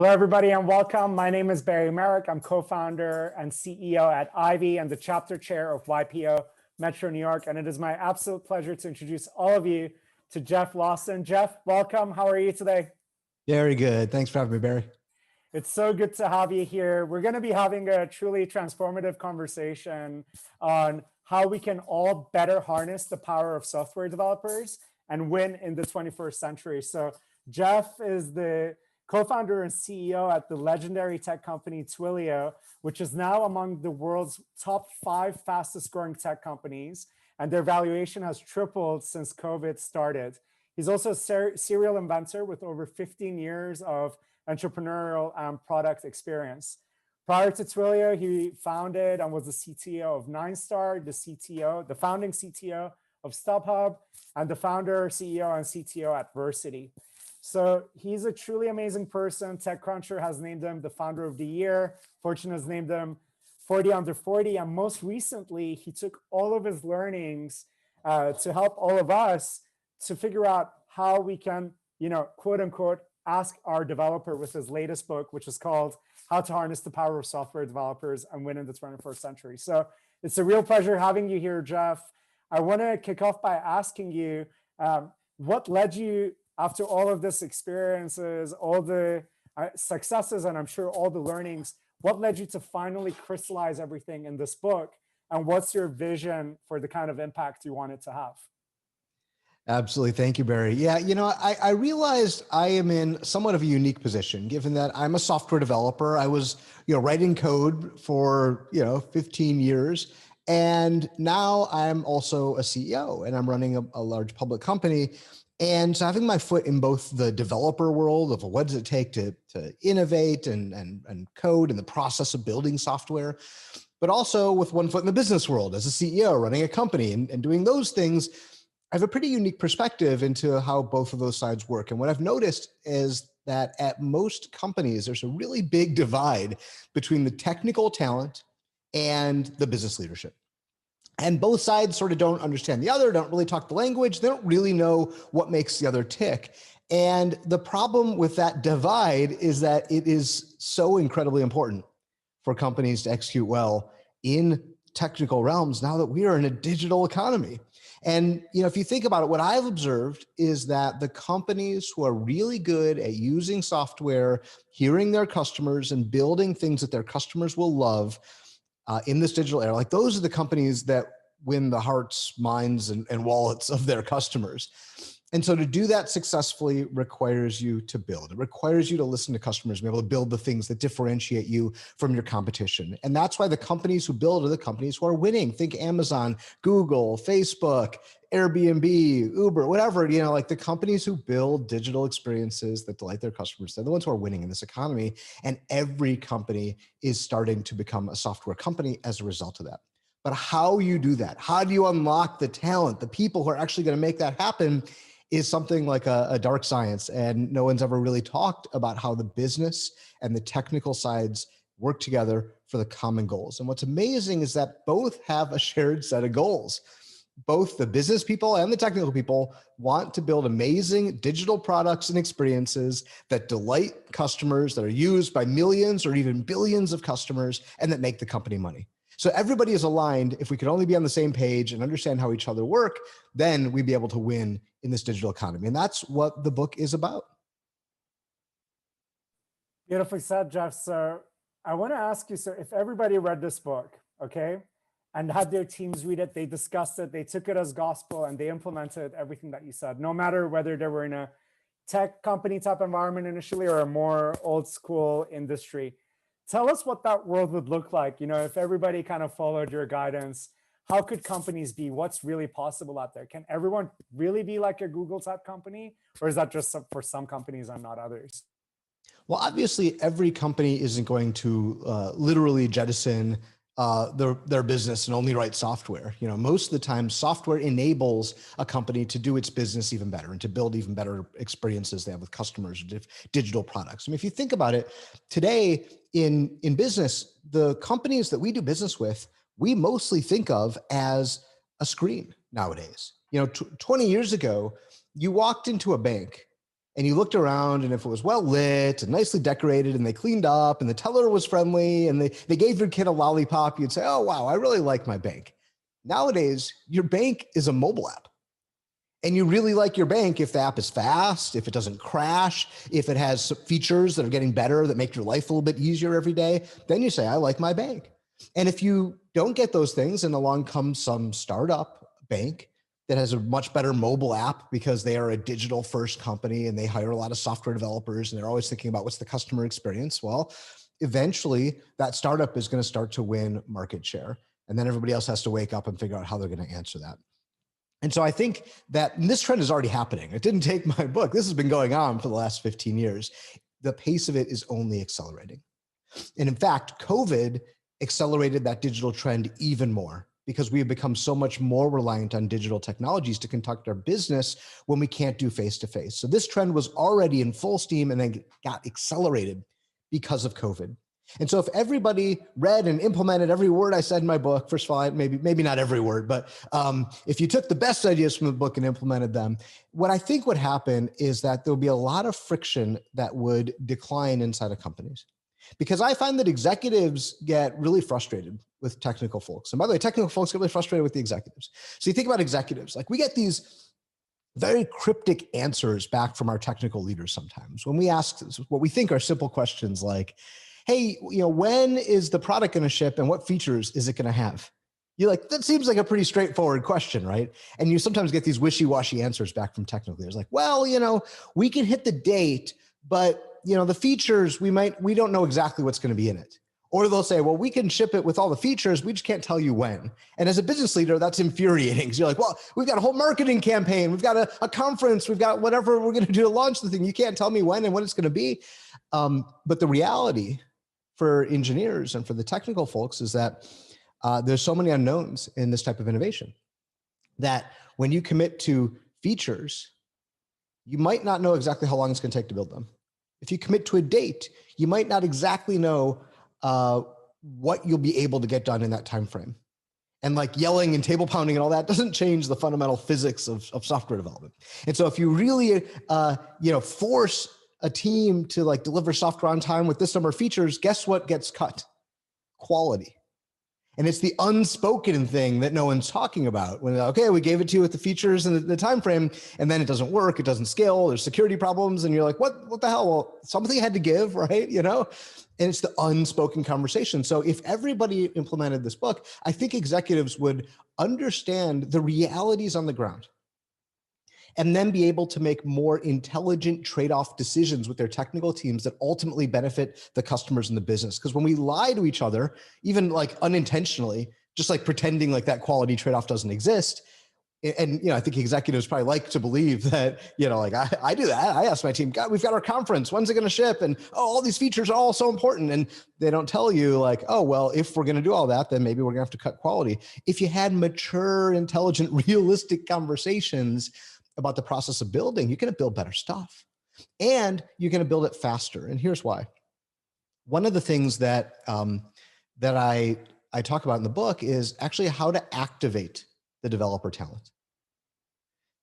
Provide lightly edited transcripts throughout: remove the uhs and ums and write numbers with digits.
Hello, everybody, and welcome. My name is Barry Merrick. I'm co-founder and CEO at Ivy and the chapter chair of YPO Metro New York. And it is my absolute pleasure to introduce all of you to Jeff Lawson. Jeff, welcome. How are you today? Very good. Thanks for having me, Barry. It's so good to have you here. We're going to be having a truly transformative conversation on how we can all better harness the power of software developers and win in the 21st century. So Jeff is the co-founder and CEO at the legendary tech company Twilio, which is now among the world's top 5 fastest growing tech companies, and their valuation has tripled since COVID started. He's also a serial inventor with over 15 years of entrepreneurial and product experience. Prior to Twilio, he founded and was the CTO of NineStar, the founding CTO of StubHub, and the founder, CEO, and CTO at Versity. So he's a truly amazing person. TechCruncher has named him the founder of the year. Fortune has named him 40 under 40. And most recently, he took all of his learnings to help all of us to figure out how we can, quote unquote, ask our developer with his latest book, which is called How to Harness the Power of Software Developers and Win in the 21st Century. So it's a real pleasure having you here, Jeff. I want to kick off by asking you, what led you, after all of this experiences, all the successes, and I'm sure all the learnings, what led you to finally crystallize everything in this book? And what's your vision for the kind of impact you want it to have? Absolutely. Thank you, Barry. Yeah, I realized I am in somewhat of a unique position, given that I'm a software developer. I was, writing code for, 15 years. And now I'm also a CEO and I'm running a large public company. And so having my foot in both the developer world of what does it take to innovate and code and the process of building software, but also with one foot in the business world as a CEO running a company and doing those things, I have a pretty unique perspective into how both of those sides work. And what I've noticed is that at most companies, there's a really big divide between the technical talent and the business leadership. And both sides sort of don't understand the other, don't really talk the language. They don't really know what makes the other tick. And the problem with that divide is that it is so incredibly important for companies to execute well in technical realms now that we are in a digital economy. And if you think about it, what I've observed is that the companies who are really good at using software, hearing their customers, and building things that their customers will love in this digital era, like those are the companies that win the hearts, minds, and wallets of their customers. And so to do that successfully requires you to build. It requires you to listen to customers and be able to build the things that differentiate you from your competition. And that's why the companies who build are the companies who are winning. Think Amazon, Google, Facebook, Airbnb, Uber, whatever, like the companies who build digital experiences that delight their customers, they're the ones who are winning in this economy. And every company is starting to become a software company as a result of that. But how you do that, how do you unlock the talent, the people who are actually going to make that happen, is something like a dark science. And no one's ever really talked about how the business and the technical sides work together for the common goals. And what's amazing is that both have a shared set of goals. Both the business people and the technical people want to build amazing digital products and experiences that delight customers, that are used by millions or even billions of customers, and that make the company money. So everybody is aligned. If we could only be on the same page and understand how each other work, then we'd be able to win in this digital economy. And that's what the book is about. Beautifully said, Jeff. So I want to ask you, so if everybody read this book, okay, and had their teams read it, they discussed it, they took it as gospel, and they implemented everything that you said, no matter whether they were in a tech company type environment initially or a more old school industry. Tell us what that world would look like. If everybody kind of followed your guidance, how could companies be? What's really possible out there? Can everyone really be like a Google type company? Or is that just for some companies and not others? Well, obviously, every company isn't going to literally jettison their business and only write software. Most of the time, software enables a company to do its business even better and to build even better experiences they have with customers, digital products. I mean, if you think about it, today in business, the companies that we do business with, we mostly think of as a screen nowadays. 20 years ago, you walked into a bank and you looked around, and if it was well lit and nicely decorated and they cleaned up and the teller was friendly and they gave your kid a lollipop, you'd say, oh, wow, I really like my bank. Nowadays, your bank is a mobile app. And you really like your bank if the app is fast, if it doesn't crash, if it has features that are getting better that make your life a little bit easier every day, then you say, I like my bank. And if you don't get those things and along comes some startup bank that has a much better mobile app because they are a digital first company and they hire a lot of software developers and they're always thinking about what's the customer experience. Well, eventually that startup is going to start to win market share. And then everybody else has to wake up and figure out how they're going to answer that. And so I think that this trend is already happening. It didn't take my book. This has been going on for the last 15 years. The pace of it is only accelerating. And in fact, COVID accelerated that digital trend even more because we have become so much more reliant on digital technologies to conduct our business when we can't do face-to-face. So this trend was already in full steam and then got accelerated because of COVID. And so if everybody read and implemented every word I said in my book, first of all, maybe not every word, but if you took the best ideas from the book and implemented them, what I think would happen is that there'll be a lot of friction that would decline inside of companies. Because I find that executives get really frustrated with technical folks. And by the way, technical folks get really frustrated with the executives. So you think about executives, like we get these very cryptic answers back from our technical leaders sometimes when we ask what we think are simple questions like, hey, when is the product going to ship and what features is it going to have? You're like, that seems like a pretty straightforward question, right? And you sometimes get these wishy-washy answers back from technical leaders like, well, we can hit the date, but the features, we don't know exactly what's going to be in it. Or they'll say, well, we can ship it with all the features, we just can't tell you when. And as a business leader, that's infuriating. So you're like, well, we've got a whole marketing campaign, we've got a conference, we've got whatever we're going to do to launch the thing. You can't tell me when and what it's going to be. But the reality for engineers and for the technical folks is that there's so many unknowns in this type of innovation that when you commit to features, you might not know exactly how long it's going to take to build them. If you commit to a date, you might not exactly know what you'll be able to get done in that time frame. And like yelling and table pounding and all that doesn't change the fundamental physics of software development. And so if you really force a team to like deliver software on time with this number of features, guess what gets cut? Quality. And it's the unspoken thing that no one's talking about. When okay, we gave it to you with the features and the time frame, and then it doesn't work, it doesn't scale, there's security problems, and you're like, what the hell? Well, something had to give, right? And it's the unspoken conversation. So if everybody implemented this book, I think executives would understand the realities on the ground and then be able to make more intelligent trade-off decisions with their technical teams that ultimately benefit the customers and the business. Because when we lie to each other, even like unintentionally, just like pretending like that quality trade-off doesn't exist, and I think executives probably like to believe that, like I do that. I ask my team, God, we've got our conference. When's it going to ship? And all these features are all so important. And they don't tell you like, oh, well, if we're going to do all that, then maybe we're going to have to cut quality. If you had mature, intelligent, realistic conversations about the process of building, you're going to build better stuff and you're going to build it faster. And here's why. One of the things that I talk about in the book is actually how to activate the developer talent.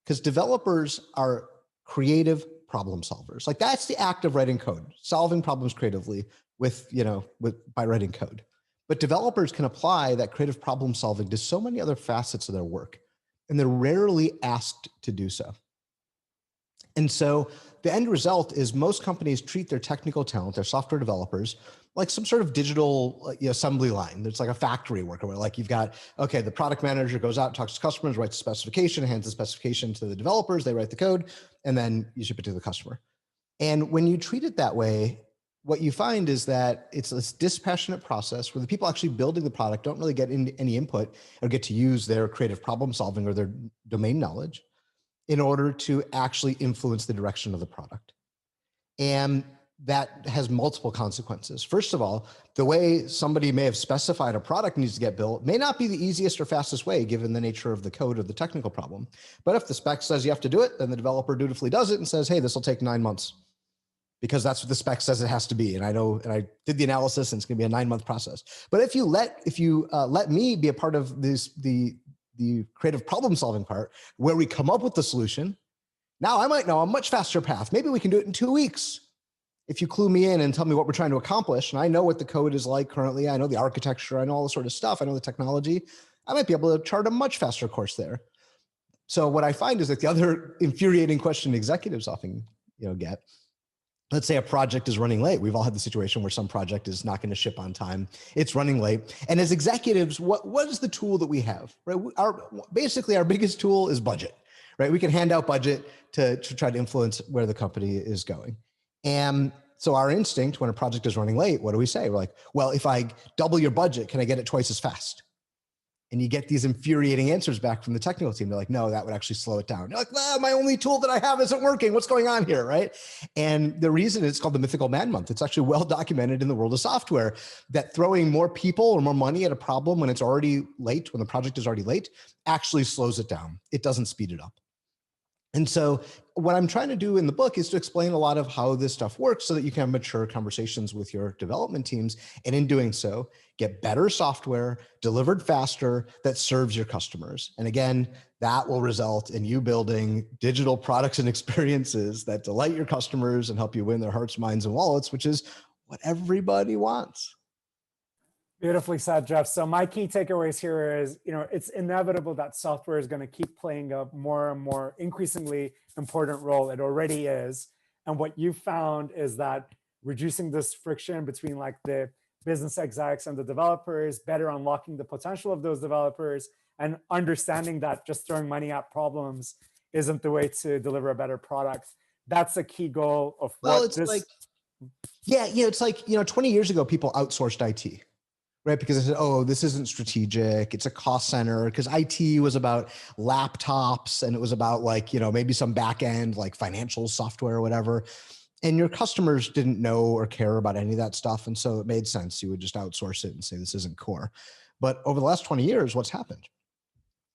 Because developers are creative problem solvers. Like that's the act of writing code, solving problems creatively by writing code. But developers can apply that creative problem solving to so many other facets of their work, and they're rarely asked to do so. And so the end result is most companies treat their technical talent, their software developers, like some sort of digital assembly line. It's like a factory worker where like you've got, okay, the product manager goes out, talks to customers, writes the specification, hands the specification to the developers, they write the code, and then you ship it to the customer. And when you treat it that way, what you find is that it's this dispassionate process where the people actually building the product don't really get any input or get to use their creative problem solving or their domain knowledge in order to actually influence the direction of the product. And that has multiple consequences. First of all, the way somebody may have specified a product needs to get built may not be the easiest or fastest way given the nature of the code or the technical problem. But if the spec says you have to do it, then the developer dutifully does it and says, hey, this will take 9 months because that's what the spec says it has to be. And I know, and I did the analysis and it's going to be a 9-month process. But if you let me be a part of this, the creative problem solving part where we come up with the solution, Now I might know a much faster path. Maybe we can do it in 2 weeks. If you clue me in and tell me what we're trying to accomplish, and I know what the code is like currently, I know the architecture, I know all this sort of stuff, I know the technology, I might be able to chart a much faster course there. So what I find is that the other infuriating question executives often, get, let's say a project is running late. We've all had the situation where some project is not going to ship on time. It's running late. And as executives, what is the tool that we have? Right? Basically, our biggest tool is budget, right? We can hand out budget to try to influence where the company is going. And so our instinct when a project is running late, what do we say? We're like, well, if I double your budget, can I get it twice as fast? And you get these infuriating answers back from the technical team. They're like, no, that would actually slow it down. You're like, my only tool that I have isn't working. What's going on here, right? And the reason it's called the mythical man month, it's actually well documented in the world of software that throwing more people or more money at a problem when it's already late, when the project is already late, actually slows it down. It doesn't speed it up. And so what I'm trying to do in the book is to explain a lot of how this stuff works so that you can have mature conversations with your development teams. And in doing so, get better software delivered faster that serves your customers. And again, that will result in you building digital products and experiences that delight your customers and help you win their hearts, minds, and wallets, which is what everybody wants. Beautifully said, Jeff. So my key takeaways here is, it's inevitable that software is going to keep playing a more and more increasingly important role. It already is. And what you found is that reducing this friction between like the business execs and the developers, better unlocking the potential of those developers, and understanding that just throwing money at problems isn't the way to deliver a better product. That's a key goal of what this. It's like 20 years ago, people outsourced IT. Right? Because I said, oh, this isn't strategic. It's a cost center. Because IT was about laptops and it was about maybe some back end, like financial software or whatever. And your customers didn't know or care about any of that stuff. And so it made sense. You would just outsource it and say, this isn't core. But over the last 20 years, what's happened?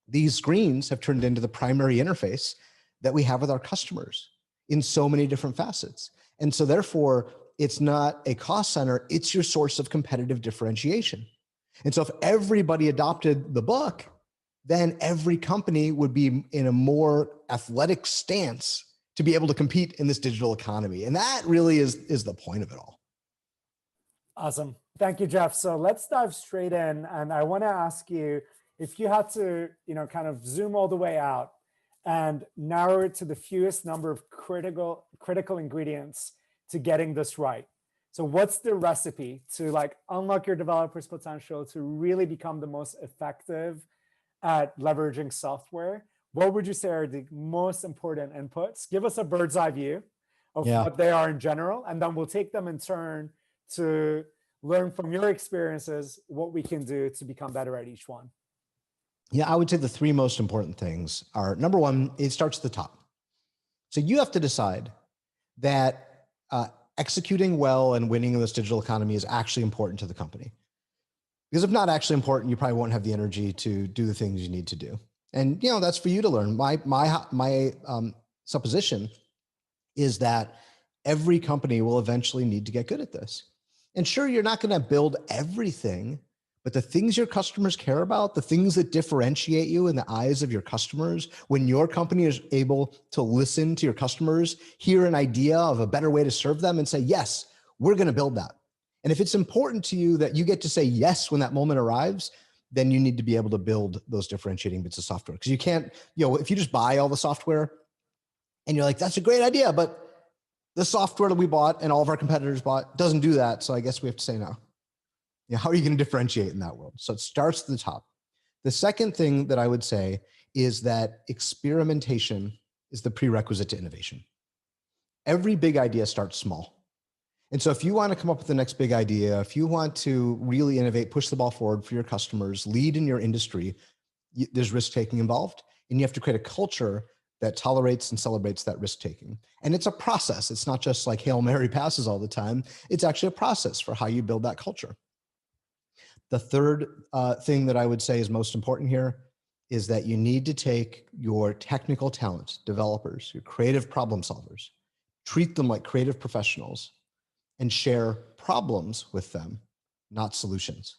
These screens have turned into the primary interface that we have with our customers in so many different facets. And so therefore, it's not a cost center, it's your source of competitive differentiation. And so if everybody adopted the book, then every company would be in a more athletic stance to be able to compete in this digital economy. And that really is the point of it all. Awesome. Thank you, Jeff. So let's dive straight in. And I want to ask you, if you had to, kind of zoom all the way out and narrow it to the fewest number of critical ingredients to getting this right. So what's the recipe to unlock your developers' potential to really become the most effective at leveraging software? What would you say are the most important inputs? Give us a bird's eye view of what they are in general, and then we'll take them in turn to learn from your experiences what we can do to become better at each one. Yeah, I would say the three most important things are, number one, it starts at the top. So you have to decide that executing well and winning in this digital economy is actually important to the company. Because if not actually important, you probably won't have the energy to do the things you need to do. And that's for you to learn. My supposition is that every company will eventually need to get good at this. And sure, you're not going to build everything, but the things your customers care about, the things that differentiate you in the eyes of your customers, when your company is able to listen to your customers, hear an idea of a better way to serve them and say, yes, we're going to build that. And if it's important to you that you get to say yes when that moment arrives, then you need to be able to build those differentiating bits of software. Because you can't, if you just buy all the software and you're like, that's a great idea, but the software that we bought and all of our competitors bought doesn't do that. So I guess we have to say no. How are you going to differentiate in that world? So it starts at the top. The second thing that I would say is that experimentation is the prerequisite to innovation. Every big idea starts small. And so if you want to come up with the next big idea, if you want to really innovate, push the ball forward for your customers, lead in your industry, there's risk-taking involved. And you have to create a culture that tolerates and celebrates that risk-taking. And it's a process. It's not just like Hail Mary passes all the time. It's actually a process for how you build that culture. The third thing that I would say is most important here is that you need to take your technical talent, developers, your creative problem solvers, treat them like creative professionals, and share problems with them, not solutions.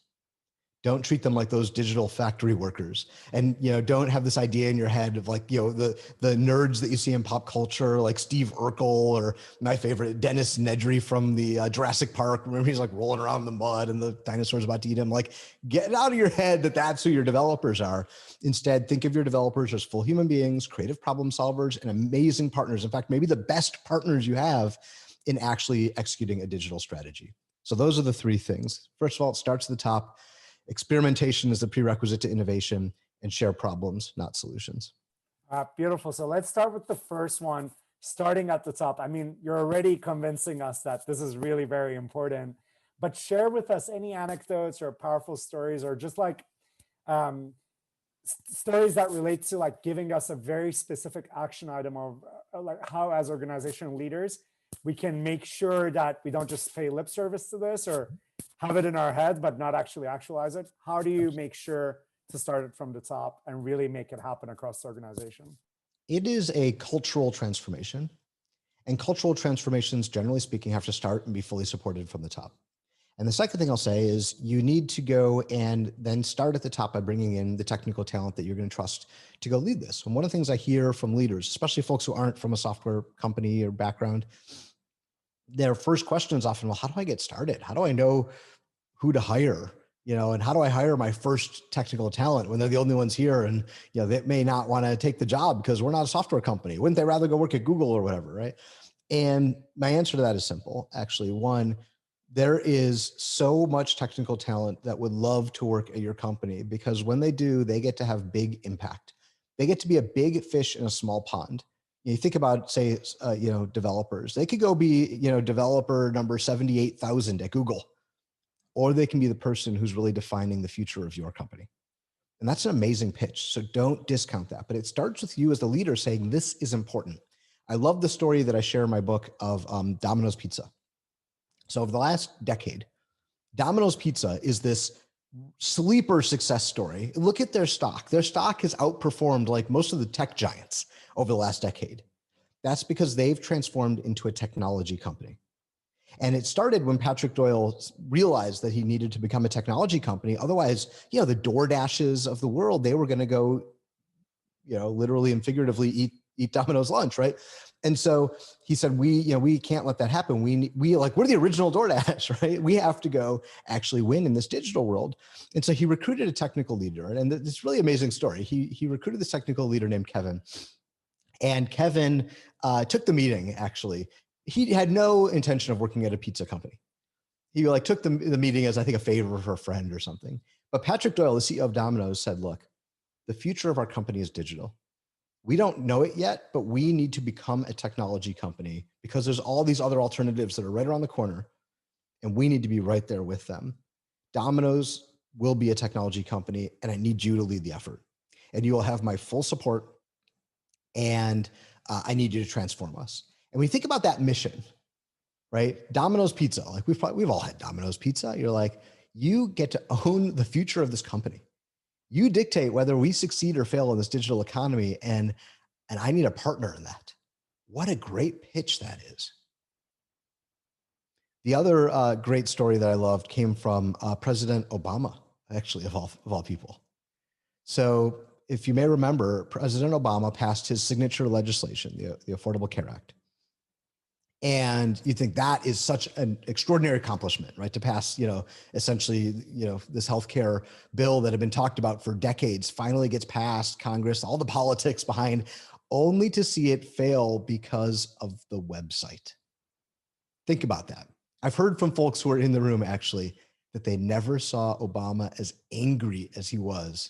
Don't treat them like those digital factory workers. And, don't have this idea in your head of like, the nerds that you see in pop culture, like Steve Urkel, or my favorite, Dennis Nedry from the Jurassic Park. Remember, he's like rolling around in the mud and the dinosaurs about to eat him. Like, get it out of your head that that's who your developers are. Instead, think of your developers as full human beings, creative problem solvers, and amazing partners. In fact, maybe the best partners you have in actually executing a digital strategy. So those are the three things. First of all, it starts at the top. Experimentation is the prerequisite to innovation, and share problems, not solutions. Beautiful. So let's start with the first one, starting at the top. I mean, you're already convincing us that this is really very important, but share with us any anecdotes or powerful stories, or just like stories that relate to like giving us a very specific action item of like how as organizational leaders, we can make sure that we don't just pay lip service to this or have it in our head, but not actually actualize it. How do you make sure to start it from the top and really make it happen across the organization? It is a cultural transformation, and cultural transformations, generally speaking, have to start and be fully supported from the top. And the second thing I'll say is you need to go and then start at the top by bringing in the technical talent that you're going to trust to go lead this. And one of the things I hear from leaders, especially folks who aren't from a software company or background, their first question is often, well, how do I get started? How do I know who to hire? And how do I hire my first technical talent when they're the only ones here? And, they may not want to take the job because we're not a software company. Wouldn't they rather go work at Google or whatever, right? And my answer to that is simple. Actually, one, there is so much technical talent that would love to work at your company, because when they do, they get to have big impact. They get to be a big fish in a small pond. You think about, say, developers. They could go be, developer number 78,000 at Google, or they can be the person who's really defining the future of your company. And that's an amazing pitch. So don't discount that. But it starts with you as the leader saying, this is important. I love the story that I share in my book of Domino's Pizza. So over the last decade, Domino's Pizza is this sleeper success story. Look at their stock. Their stock has outperformed like most of the tech giants over the last decade. That's because they've transformed into a technology company. And it started when Patrick Doyle realized that he needed to become a technology company. Otherwise, the DoorDashes of the world, they were going to go, literally and figuratively eat Domino's lunch, right? And so he said, we can't let that happen. We're the original DoorDash, right? We have to go actually win in this digital world. And so he recruited a technical leader. And this really amazing story. He recruited this technical leader named Kevin. And Kevin took the meeting, actually. He had no intention of working at a pizza company. He took the meeting as, I think, a favor for a friend or something. But Patrick Doyle, the CEO of Domino's, said, look, the future of our company is digital. We don't know it yet, but we need to become a technology company because there's all these other alternatives that are right around the corner, and we need to be right there with them. Domino's will be a technology company, and I need you to lead the effort. And you will have my full support, and I need you to transform us. And when you think about that mission, right? Domino's Pizza, like we've all had Domino's Pizza. You're like, you get to own the future of this company. You dictate whether we succeed or fail in this digital economy, and I need a partner in that. What a great pitch that is. The other great story that I loved came from President Obama, actually, of all people. So if you may remember, President Obama passed his signature legislation, the Affordable Care Act. And you think that is such an extraordinary accomplishment, right? To pass, essentially, this healthcare bill that had been talked about for decades finally gets passed Congress, all the politics behind, only to see it fail because of the website. Think about that. I've heard from folks who are in the room, actually, that they never saw Obama as angry as he was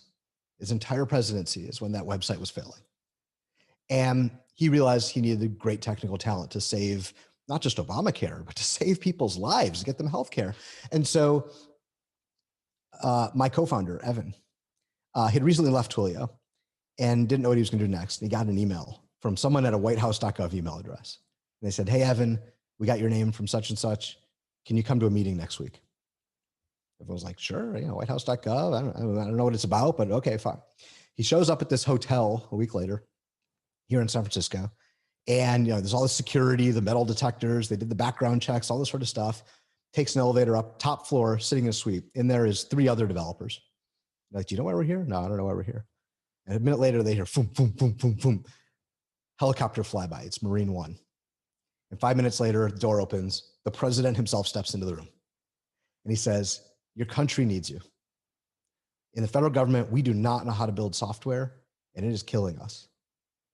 his entire presidency is when that website was failing. And he realized he needed great technical talent to save not just Obamacare, but to save people's lives, get them healthcare. And so my co-founder, Evan, had recently left Twilio and didn't know what he was going to do next. And he got an email from someone at a whitehouse.gov email address. And they said, hey, Evan, we got your name from such and such. Can you come to a meeting next week? Everyone was like, sure, whitehouse.gov. I don't know what it's about, but okay, fine. He shows up at this hotel a week later here in San Francisco. And, there's all the security, the metal detectors, they did the background checks, all this sort of stuff. Takes an elevator up, top floor, sitting in a suite. And there is 3 other developers. Like, do you know why we're here? No, I don't know why we're here. And a minute later, they hear boom, boom, boom, boom, boom. Helicopter flyby. It's Marine One. And 5 minutes later, the door opens. The president himself steps into the room. And he says, your country needs you. In the federal government, we do not know how to build software, and it is killing us.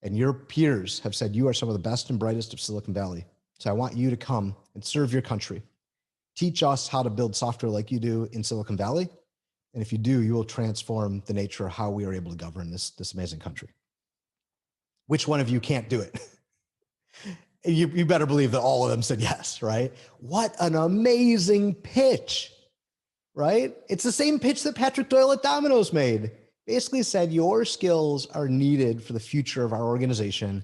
And your peers have said you are some of the best and brightest of Silicon Valley. So I want you to come and serve your country. Teach us how to build software like you do in Silicon Valley. And if you do, you will transform the nature of how we are able to govern this amazing country. Which one of you can't do it? You better believe that all of them said yes, right? What an amazing pitch, right? It's the same pitch that Patrick Doyle at Domino's made. Basically said, your skills are needed for the future of our organization,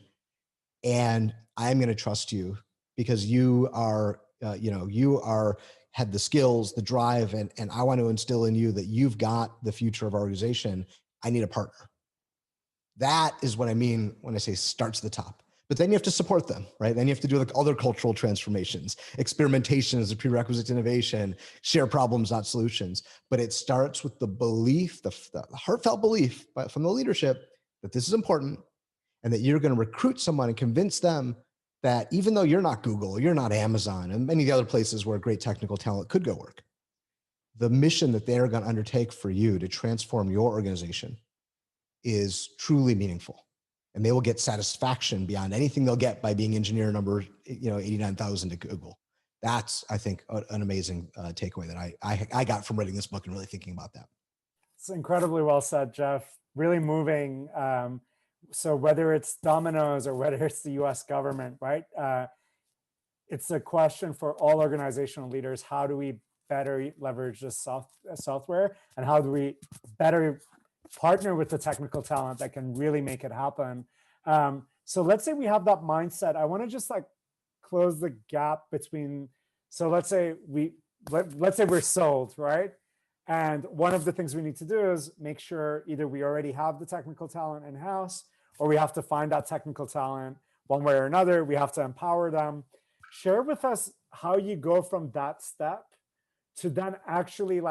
and I'm going to trust you because you are, had the skills, the drive, and I want to instill in you that you've got the future of our organization. I need a partner. That is what I mean when I say starts at the top. But then you have to support them, right? Then you have to do like other cultural transformations. Experimentation is a prerequisite to innovation. Share problems, not solutions. But it starts with the belief, the heartfelt belief from the leadership that this is important and that you're going to recruit someone and convince them that even though you're not Google, you're not Amazon, and many of the other places where great technical talent could go work, the mission that they're going to undertake for you to transform your organization is truly meaningful. And they will get satisfaction beyond anything they'll get by being engineer number 89,000 at Google. That's, I think, an amazing takeaway that I got from reading this book and really thinking about that. It's incredibly well said, Jeff. Really moving. So whether it's Domino's or whether it's the US government, right? It's a question for all organizational leaders. How do we better leverage this software? And how do we better partner with the technical talent that can really make it happen? So let's say we have that mindset. I want to just like close the gap between, so let's say we're sold, right? And one of the things we need to do is make sure either we already have the technical talent in-house, or we have to find that technical talent one way or another. We have to empower them. Share with us how you go from that step to then actually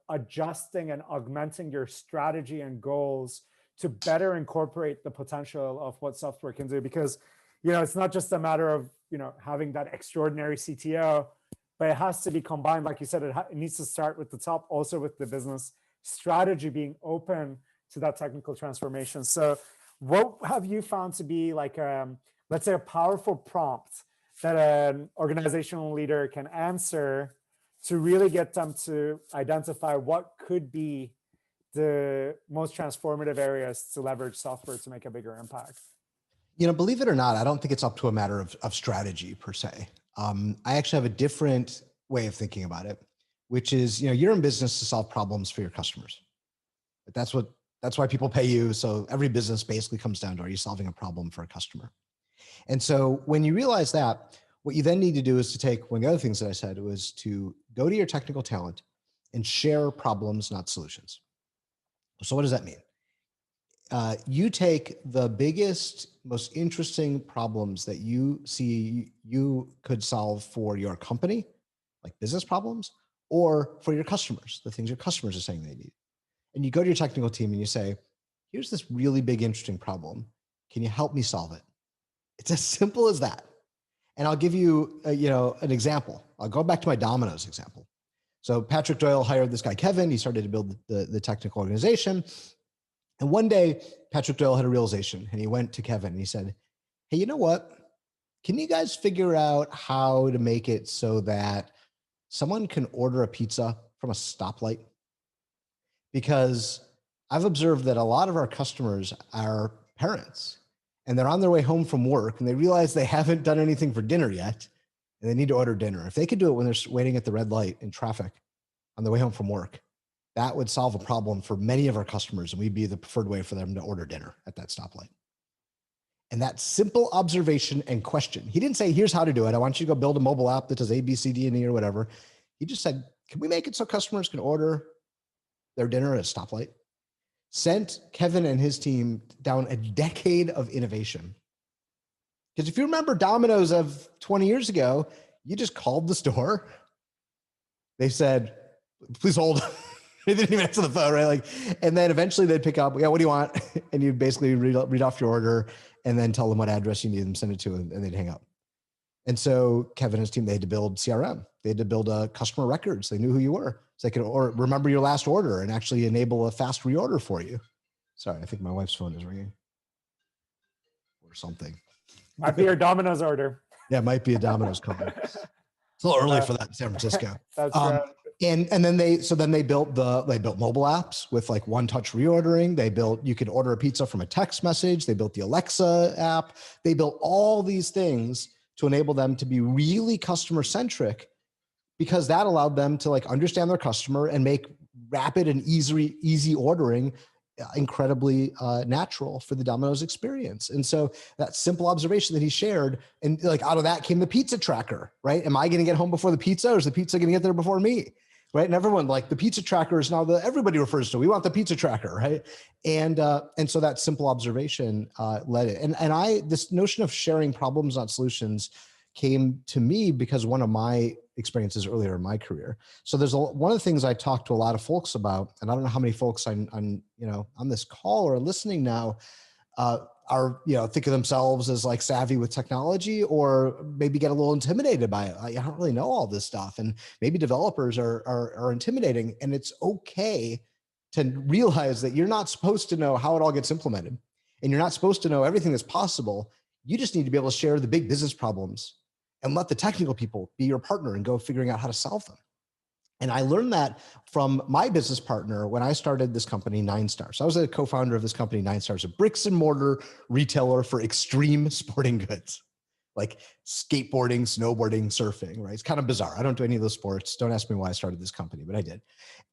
adjusting and augmenting your strategy and goals to better incorporate the potential of what software can do. Because, it's not just a matter of, having that extraordinary CTO, but it has to be combined. Like you said, it needs to start with the top, also with the business strategy being open to that technical transformation. So what have you found to be like, let's say, a powerful prompt that an organizational leader can answer to really get them to identify what could be the most transformative areas to leverage software to make a bigger impact? Believe it or not, I don't think it's up to a matter of strategy per se. I actually have a different way of thinking about it, which is, you're in business to solve problems for your customers. That's why people pay you. So every business basically comes down to, are you solving a problem for a customer? And so when you realize that, what you then need to do is to take one of the other things that I said was to go to your technical talent and share problems, not solutions. So what does that mean? You take the biggest, most interesting problems that you see you could solve for your company, like business problems, or for your customers, the things your customers are saying they need. And you go to your technical team and you say, here's this really big, interesting problem. Can you help me solve it? It's as simple as that. And I'll give you, an example. I'll go back to my Domino's example. So Patrick Doyle hired this guy, Kevin. He started to build the technical organization. And one day, Patrick Doyle had a realization, and he went to Kevin and he said, hey, you know what? Can you guys figure out how to make it so that someone can order a pizza from a stoplight? Because I've observed that a lot of our customers are parents, and they're on their way home from work, and they realize they haven't done anything for dinner yet, and they need to order dinner. If they could do it when they're waiting at the red light in traffic on their way home from work, that would solve a problem for many of our customers, and we'd be the preferred way for them to order dinner at that stoplight. And that simple observation and question, he didn't say, here's how to do it. I want you to go build a mobile app that does A, B, C, D, and E or whatever. He just said, can we make it so customers can order their dinner at a stoplight? Sent Kevin and his team down a decade of innovation. Because if you remember Domino's of 20 years ago, you just called the store. They said, please hold. They didn't even answer the phone, right? Like, and then eventually they'd pick up, yeah, what do you want? And you basically read off your order and then tell them what address you need them, send it to, and they'd hang up. And so Kevin and his team, they had to build CRM. They had to build a customer records. They knew who you were. So they could or remember your last order and actually enable a fast reorder for you. Sorry, I think my wife's phone is ringing or something. Might be your Domino's order. Yeah, it might be a Domino's coming. It's a little early for that in San Francisco. That's right. And then they built mobile apps with like one-touch reordering. You could order a pizza from a text message. They built the Alexa app. They built all these things to enable them to be really customer centric, because that allowed them to like understand their customer and make rapid and easy ordering incredibly natural for the Domino's experience. And so that simple observation that he shared, and like out of that came the pizza tracker, right? Am I going to get home before the pizza, or is the pizza going to get there before me? Right. And everyone, like, the pizza tracker is now everybody refers to, we want the pizza tracker. Right. And so that simple observation led it. And this notion of sharing problems, not solutions, came to me because one of my experiences earlier in my career. So there's one of the things I talk to a lot of folks about, and I don't know how many folks on this call or listening now are think of themselves as like savvy with technology, or maybe get a little intimidated by it. I don't really know all this stuff, and maybe developers are intimidating, and it's okay to realize that you're not supposed to know how it all gets implemented, and you're not supposed to know everything that's possible. You just need to be able to share the big business problems and let the technical people be your partner and go figuring out how to solve them. And I learned that from my business partner when I started this company, 9stars. I was a co-founder of this company, 9stars, a bricks and mortar retailer for extreme sporting goods, like skateboarding, snowboarding, surfing, right? It's kind of bizarre. I don't do any of those sports. Don't ask me why I started this company, but I did.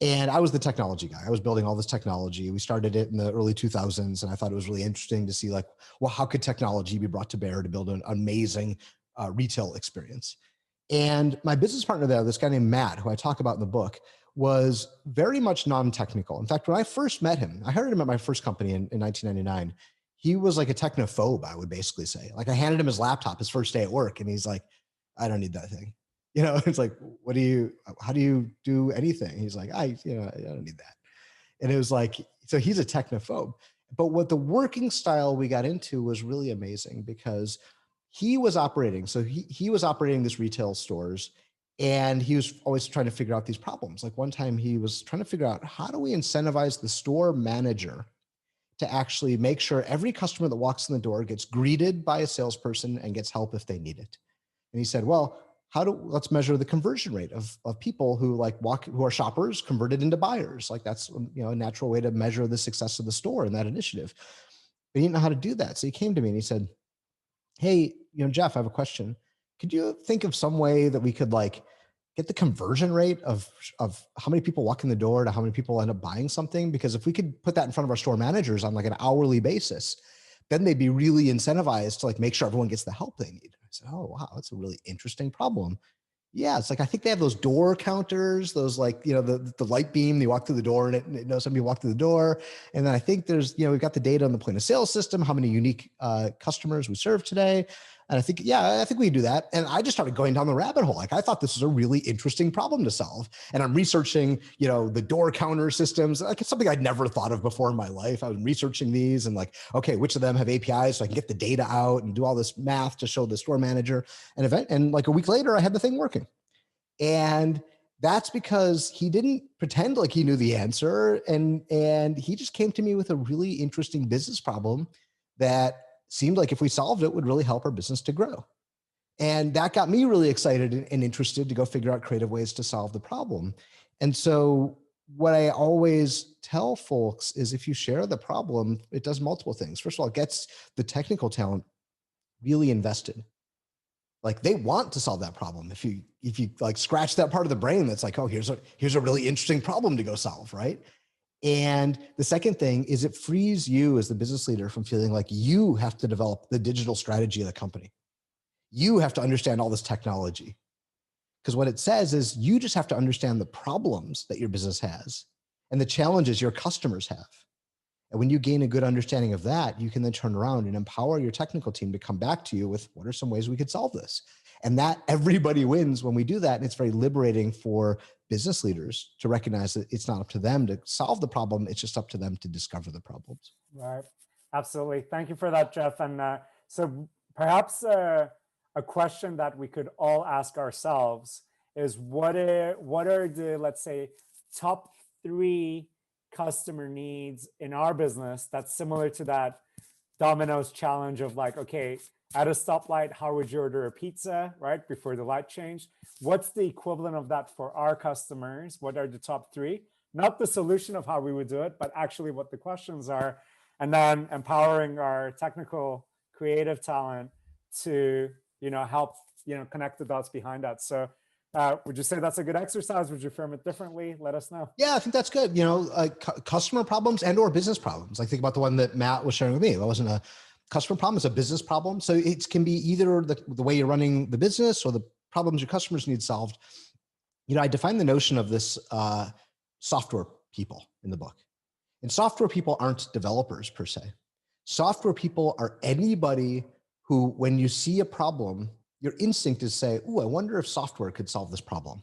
And I was the technology guy. I was building all this technology. We started it in the early 2000s. And I thought it was really interesting to see, like, well, how could technology be brought to bear to build an amazing retail experience? And my business partner there, this guy named Matt, who I talk about in the book, was very much non-technical. In fact, when I first met him, I hired him at my first company in 1999. He was like a technophobe, I would basically say. Like, I handed him his laptop his first day at work, and he's like, I don't need that thing. It's like, how do you do anything? He's like, I don't need that. And it was like, so he's a technophobe. But what the working style we got into was really amazing, because he was operating this retail stores, and he was always trying to figure out these problems. Like, one time he was trying to figure out, how do we incentivize the store manager to actually make sure every customer that walks in the door gets greeted by a salesperson and gets help if they need it. And he said, well, let's measure the conversion rate of people who who are shoppers converted into buyers. Like, that's a natural way to measure the success of the store in that initiative. But he didn't know how to do that. So he came to me and he said, hey, Jeff, I have a question. Could you think of some way that we could get the conversion rate of how many people walk in the door to how many people end up buying something? Because if we could put that in front of our store managers on an hourly basis, then they'd be really incentivized to make sure everyone gets the help they need. I said, oh, wow, that's a really interesting problem. Yeah, it's I think they have those door counters, those the light beam, you walk through the door and it knows somebody walked through the door. And then I think there's, we've got the data on the point of sale system, how many unique customers we serve today. And I think we can do that. And I just started going down the rabbit hole. I thought this was a really interesting problem to solve. And I'm researching, the door counter systems. It's something I'd never thought of before in my life. I was researching these and okay, which of them have APIs so I can get the data out and do all this math to show the store manager. And a week later, I had the thing working. And that's because he didn't pretend like he knew the answer. And he just came to me with a really interesting business problem that seemed like if we solved it would really help our business to grow. And that got me really excited and interested to go figure out creative ways to solve the problem. And so what I always tell folks is, if you share the problem, it does multiple things. First of all, it gets the technical talent really invested. They want to solve that problem. If you scratch that part of the brain that's oh, here's a really interesting problem to go solve, right? And the second thing is, it frees you as the business leader from feeling like you have to develop the digital strategy of the company. You have to understand all this technology. Because what it says is, you just have to understand the problems that your business has and the challenges your customers have. And when you gain a good understanding of that, you can then turn around and empower your technical team to come back to you with, what are some ways we could solve this? And that everybody wins when we do that. And it's very liberating for business leaders to recognize that it's not up to them to solve the problem. It's just up to them to discover the problems. Right. Absolutely. Thank you for that, Jeff. And so perhaps a question that we could all ask ourselves is what are the, let's say, top 3 customer needs in our business that's similar to that Domino's challenge of like, okay, at a stoplight, how would you order a pizza, right? Before the light changed. What's the equivalent of that for our customers? What are the top 3? Not the solution of how we would do it, but actually what the questions are. And then empowering our technical creative talent to, help, connect the dots behind that. So would you say that's a good exercise? Would you frame it differently? Let us know. Yeah, I think that's good. Customer problems and or business problems. Like think about the one that Matt was sharing with me. That wasn't a customer problem, it's a business problem. So it can be either the way you're running the business or the problems your customers need solved. I define the notion of this software people in the book. And software people aren't developers per se. Software people are anybody who, when you see a problem, your instinct is say, "Ooh, I wonder if software could solve this problem."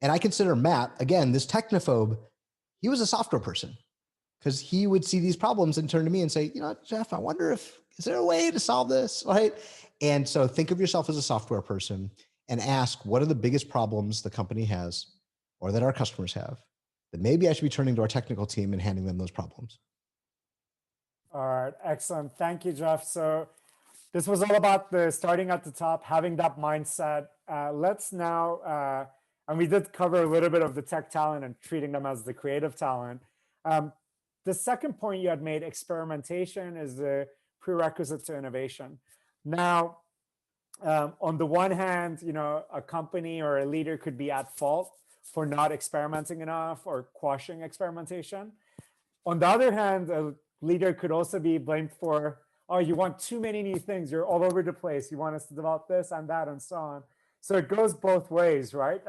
And I consider Matt, again, this technophobe, he was a software person because he would see these problems and turn to me and say, Jeff, I wonder is there a way to solve this, right? And so think of yourself as a software person and ask, what are the biggest problems the company has or that our customers have that maybe I should be turning to our technical team and handing them those problems? All right, excellent. Thank you, Jeff. So this was all about the starting at the top, having that mindset. Let's now, and we did cover a little bit of the tech talent and treating them as the creative talent. The second point you had made, experimentation is the prerequisite to innovation. Now, on the one hand, a company or a leader could be at fault for not experimenting enough or quashing experimentation. On the other hand, a leader could also be blamed for, oh, you want too many new things. You're all over the place. You want us to develop this and that and so on. So it goes both ways, right?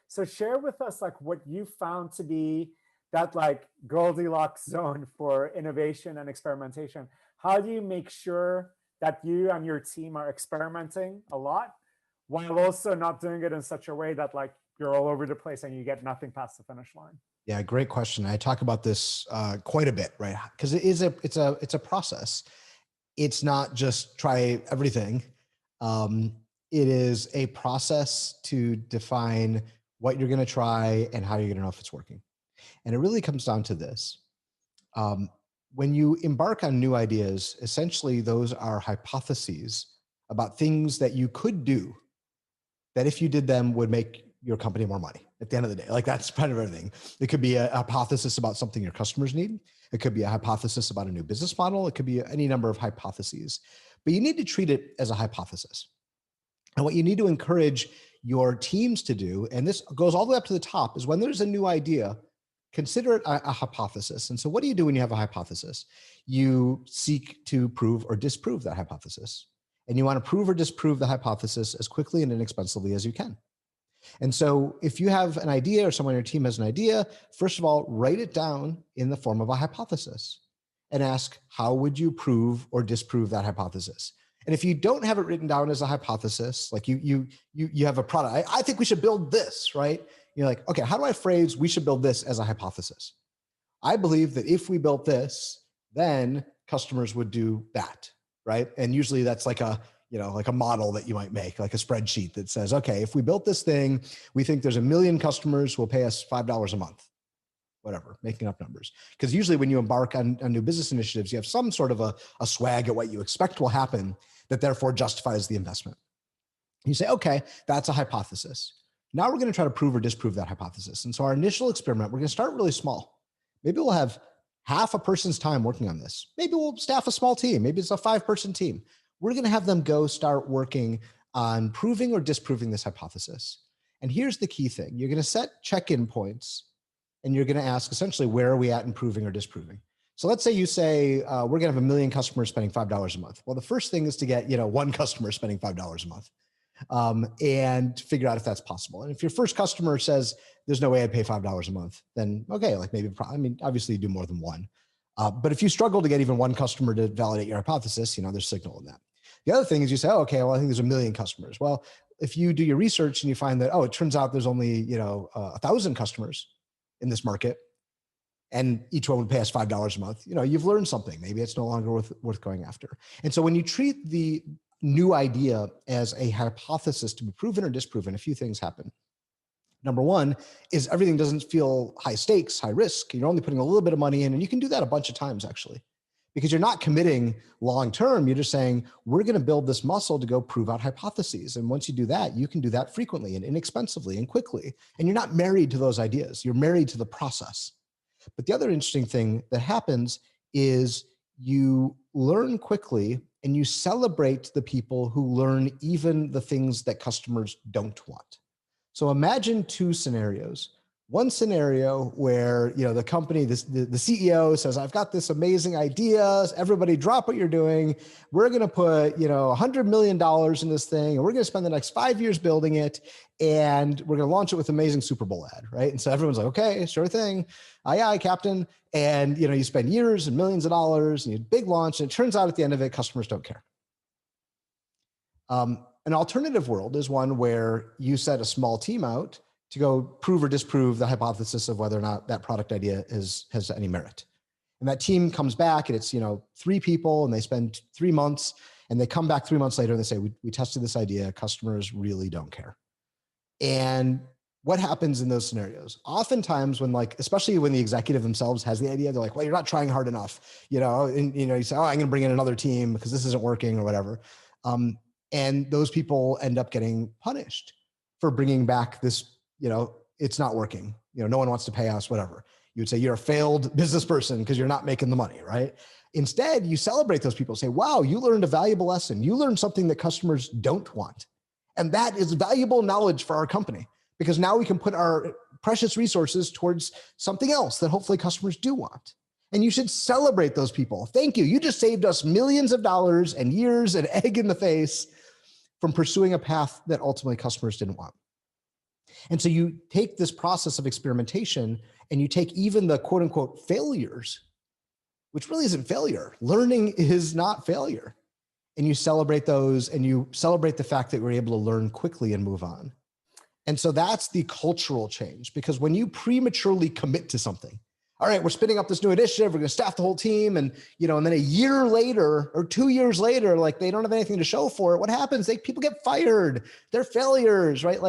So share with us like what you found to be that like Goldilocks zone for innovation and experimentation. How do you make sure that you and your team are experimenting a lot while also not doing it in such a way that like you're all over the place and you get nothing past the finish line? Yeah, great question. I talk about this quite a bit, right? Because it's a process. It's not just try everything. It is a process to define what you're going to try and how you're going to know if it's working. And it really comes down to this. When you embark on new ideas, essentially those are hypotheses about things that you could do that if you did them would make your company more money at the end of the day. Like that's kind of everything. It could be a hypothesis about something your customers need. It could be a hypothesis about a new business model. It could be any number of hypotheses, but you need to treat it as a hypothesis. And what you need to encourage your teams to do, and this goes all the way up to the top, is when there's a new idea, consider it a hypothesis. And so what do you do when you have a hypothesis? You seek to prove or disprove that hypothesis. And you want to prove or disprove the hypothesis as quickly and inexpensively as you can. And so if you have an idea or someone on your team has an idea, first of all, write it down in the form of a hypothesis and ask, how would you prove or disprove that hypothesis? And if you don't have it written down as a hypothesis, like you have a product, I think we should build this, right? You're like, okay, how do I phrase we should build this as a hypothesis? I believe that if we built this, then customers would do that, right? And usually that's like a model that you might make, like a spreadsheet that says, okay, if we built this thing, we think there's 1 million customers who will pay us $5 a month, whatever, making up numbers. Because usually when you embark on new business initiatives, you have some sort of a swag at what you expect will happen that therefore justifies the investment. You say, okay, that's a hypothesis. Now we're going to try to prove or disprove that hypothesis. And so our initial experiment, we're going to start really small. Maybe we'll have half a person's time working on this. Maybe we'll staff a small team. Maybe it's a 5-person team. We're going to have them go start working on proving or disproving this hypothesis. And here's the key thing. You're going to set check-in points and you're going to ask essentially, where are we at in proving or disproving? So let's say you say, we're going to have 1 million customers spending $5 a month. Well, the first thing is to get, one customer spending $5 a month and figure out if that's possible. And if your first customer says, there's no way I'd pay $5 a month, then okay, like maybe, obviously you do more than one. But if you struggle to get even one customer to validate your hypothesis, there's signal in that. The other thing is you say, oh, okay, well, I think there's 1 million customers. Well, if you do your research and you find that, oh, it turns out there's only, 1,000 customers in this market, and each one would pay us $5 a month, you've learned something. Maybe it's no longer worth going after. And so when you treat the new idea as a hypothesis to be proven or disproven, a few things happen. Number one is everything doesn't feel high stakes, high risk. You're only putting a little bit of money in, and you can do that a bunch of times actually, because you're not committing long-term. You're just saying, we're going to build this muscle to go prove out hypotheses. And once you do that, you can do that frequently and inexpensively and quickly. And you're not married to those ideas. You're married to the process. But the other interesting thing that happens is you learn quickly and you celebrate the people who learn even the things that customers don't want. So imagine two scenarios. One scenario where, the company, the CEO says, I've got this amazing idea. Everybody drop what you're doing. We're going to put, $100 million in this thing, and we're going to spend the next 5 years building it. And we're going to launch it with an amazing Super Bowl ad, right? And so everyone's like, okay, sure thing. Aye, aye, Captain. And, you spend years and millions of dollars and you big launch. And it turns out at the end of it, customers don't care. An alternative world is one where you set a small team out to go prove or disprove the hypothesis of whether or not that product idea has any merit. And that team comes back and it's, 3 people, and they spend 3 months, and they come back 3 months later and they say, we tested this idea. Customers really don't care. And what happens in those scenarios? Oftentimes when especially when the executive themselves has the idea, they're like, well, you're not trying hard enough, and you say, oh, I'm going to bring in another team because this isn't working or whatever. And those people end up getting punished for bringing back this, it's not working. No one wants to pay us, whatever. You would say you're a failed business person because you're not making the money, right? Instead, you celebrate those people, say, wow, you learned a valuable lesson. You learned something that customers don't want. And that is valuable knowledge for our company, because now we can put our precious resources towards something else that hopefully customers do want. And you should celebrate those people. Thank you. You just saved us millions of dollars and years and egg in the face from pursuing a path that ultimately customers didn't want. And so you take this process of experimentation and you take even the quote unquote failures, which really isn't failure. Learning is not failure. And you celebrate those, and you celebrate the fact that we're able to learn quickly and move on. And so that's the cultural change, because when you prematurely commit to something, all right, we're spinning up this new initiative, we're going to staff the whole team. And, and then a year later or 2 years later, they don't have anything to show for it. What happens? People get fired. They're failures, right?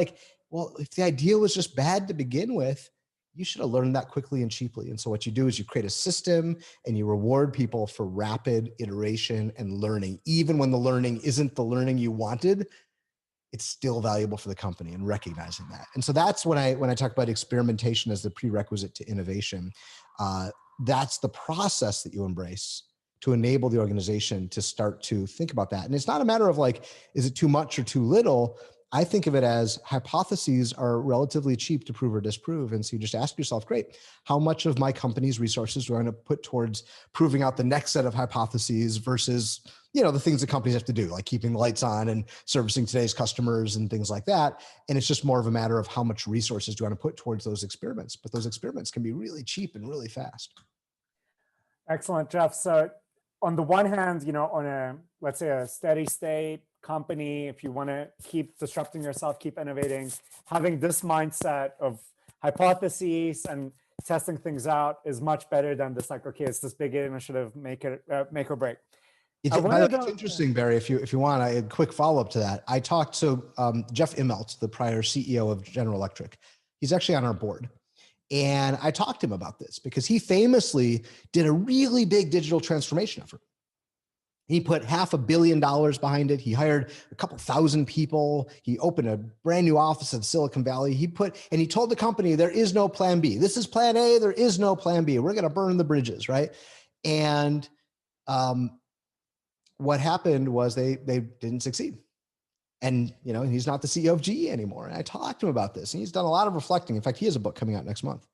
Well, if the idea was just bad to begin with, you should have learned that quickly and cheaply. And so what you do is you create a system and you reward people for rapid iteration and learning. Even when the learning isn't the learning you wanted, it's still valuable for the company, and recognizing that. And so that's when I talk about experimentation as the prerequisite to innovation. That's the process that you embrace to enable the organization to start to think about that. And it's not a matter of is it too much or too little? I think of it as hypotheses are relatively cheap to prove or disprove. And so you just ask yourself, great, how much of my company's resources do I want to put towards proving out the next set of hypotheses versus, the things that companies have to do, like keeping the lights on and servicing today's customers and things like that. And it's just more of a matter of how much resources do I want to put towards those experiments. But those experiments can be really cheap and really fast. Excellent, Jeff. So on the one hand, on let's say a steady state company, if you want to keep disrupting yourself, keep innovating, having this mindset of hypotheses and testing things out is much better than this okay, it's this big initiative, make or break. It's interesting, Barry, if you want a quick follow-up to that. I talked to Jeff Immelt, the prior CEO of General Electric. He's actually on our board. And I talked to him about this because he famously did a really big digital transformation effort. He put $500 million behind it. He hired a couple thousand people. He opened a brand new office in Silicon Valley. He told the company, there is no plan B. This is plan A. There is no plan B. We're going to burn the bridges, right? And what happened was they didn't succeed. And, he's not the CEO of GE anymore. And I talked to him about this, and he's done a lot of reflecting. In fact, he has a book coming out next month.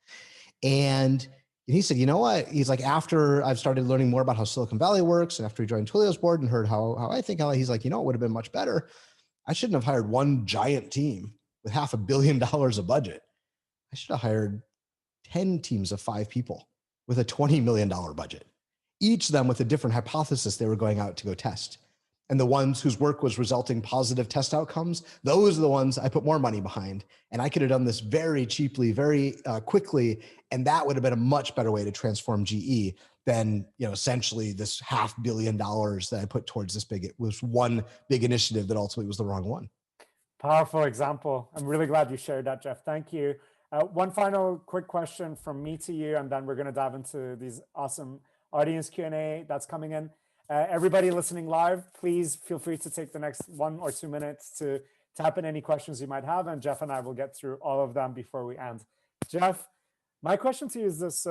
And he said, you know what? He's like, after I've started learning more about how Silicon Valley works, and after he joined Twilio's board and heard how I think, he's like, it would have been much better. I shouldn't have hired one giant team with $500 million of budget. I should have hired 10 teams of 5 people with a $20 million budget, each of them with a different hypothesis they were going out to go test. And the ones whose work was resulting positive test outcomes, those are the ones I put more money behind. And I could have done this very cheaply, very quickly. And that would have been a much better way to transform GE than, essentially this $500 million that I put towards this big. It was one big initiative that ultimately was the wrong one. Powerful example. I'm really glad you shared that, Jeff. Thank you. One final quick question from me to you, and then we're going to dive into these awesome audience Q&A that's coming in. Everybody listening live, please feel free to take the next 1 or 2 minutes to tap in any questions you might have, and Jeff and I will get through all of them before we end. Jeff, my question to you is this.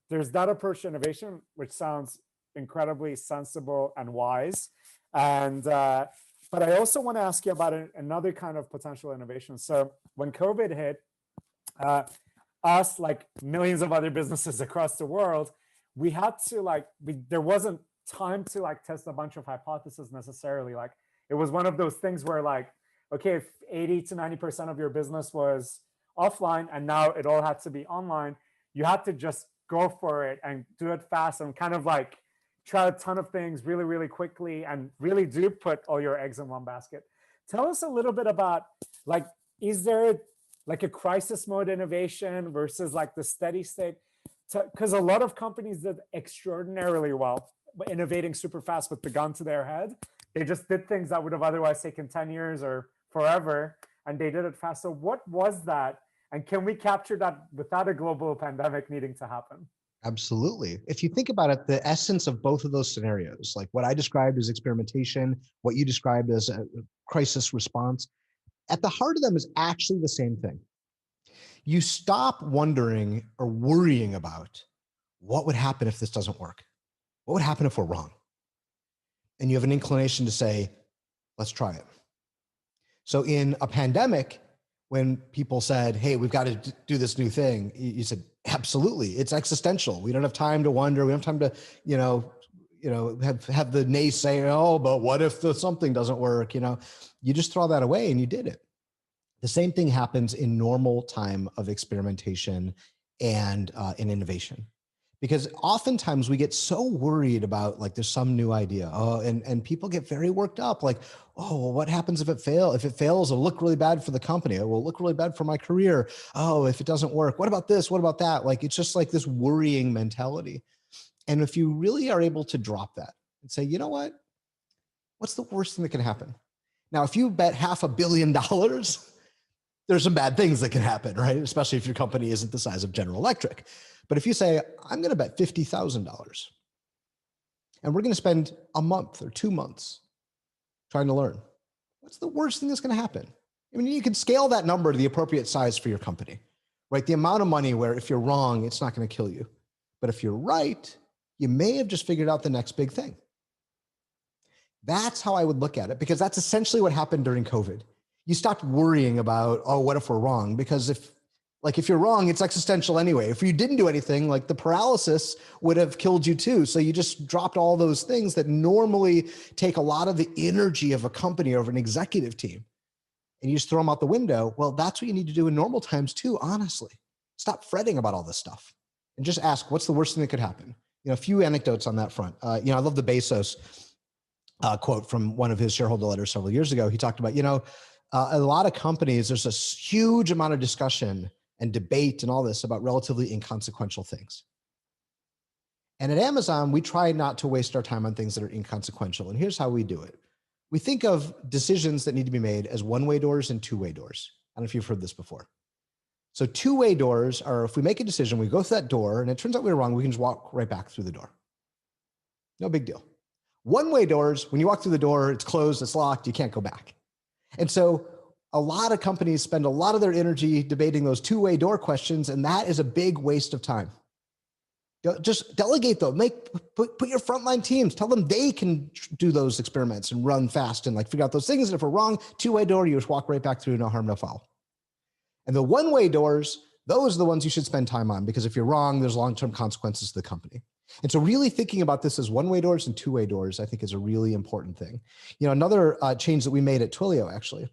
There's that approach to innovation, which sounds incredibly sensible and wise. And but I also want to ask you about another kind of potential innovation. So when COVID hit, us, like millions of other businesses across the world, we had to there wasn't time to test a bunch of hypotheses necessarily. Like it was one of those things where okay, if 80 to 90% of your business was offline and now it all had to be online, you had to just go for it and do it fast and kind of try a ton of things really, really quickly and really do put all your eggs in one basket. Tell us a little bit about is there a crisis mode innovation versus the steady state? Because a lot of companies did extraordinarily well innovating super fast with the gun to their head. They just did things that would have otherwise taken 10 years or forever, and they did it fast. So what was that? And can we capture that without a global pandemic needing to happen? Absolutely. If you think about it, the essence of both of those scenarios, like what I described as experimentation, what you described as a crisis response, at the heart of them is actually the same thing. You stop wondering or worrying about what would happen if this doesn't work? What would happen if we're wrong? And you have an inclination to say, let's try it. So in a pandemic, when people said, hey, we've got to do this new thing, you said, absolutely, it's existential. We don't have time to wonder. We don't have time to, have the naysayer, oh, but what if the something doesn't work? You just throw that away and you did it. The same thing happens in normal time of experimentation and in innovation. Because oftentimes we get so worried about there's some new idea. Oh, and people get very worked up oh, well, what happens if it fails? If it fails, it'll look really bad for the company. It will look really bad for my career. Oh, if it doesn't work, what about this? What about that? It's just this worrying mentality. And if you really are able to drop that and say, you know what? What's the worst thing that can happen? Now, if you bet $500 million, there's some bad things that can happen, right? Especially if your company isn't the size of General Electric. But if you say, I'm going to bet $50,000 and we're going to spend a month or 2 months trying to learn, what's the worst thing that's going to happen? I mean, you can scale that number to the appropriate size for your company, right? The amount of money where if you're wrong, it's not going to kill you. But if you're right, you may have just figured out the next big thing. That's how I would look at it, because that's essentially what happened during COVID. You stopped worrying about, oh, what if we're wrong? Because if you're wrong, it's existential anyway. If you didn't do anything, the paralysis would have killed you too. So you just dropped all those things that normally take a lot of the energy of a company or of an executive team, and you just throw them out the window. Well, that's what you need to do in normal times too, honestly. Stop fretting about all this stuff and just ask, what's the worst thing that could happen? A few anecdotes on that front. I love the Bezos quote from one of his shareholder letters several years ago. He talked about, a lot of companies, there's a huge amount of discussion and debate and all this about relatively inconsequential things. And at Amazon, we try not to waste our time on things that are inconsequential. And here's how we do it. We think of decisions that need to be made as one-way doors and two-way doors. I don't know if you've heard this before. So two-way doors are, if we make a decision, we go through that door and it turns out we were wrong, we can just walk right back through the door. No big deal. One-way doors, when you walk through the door, it's closed, it's locked, you can't go back. And so a lot of companies spend a lot of their energy debating those two-way door questions, and that is a big waste of time. Just delegate though. Put your frontline teams, tell them they can do those experiments and run fast and figure out those things. And if we're wrong, two-way door, you just walk right back through, no harm, no foul. And the one-way doors, those are the ones you should spend time on, because if you're wrong, there's long-term consequences to the company. And so really thinking about this as one-way doors and two-way doors, I think is a really important thing. Another change that we made at Twilio, actually,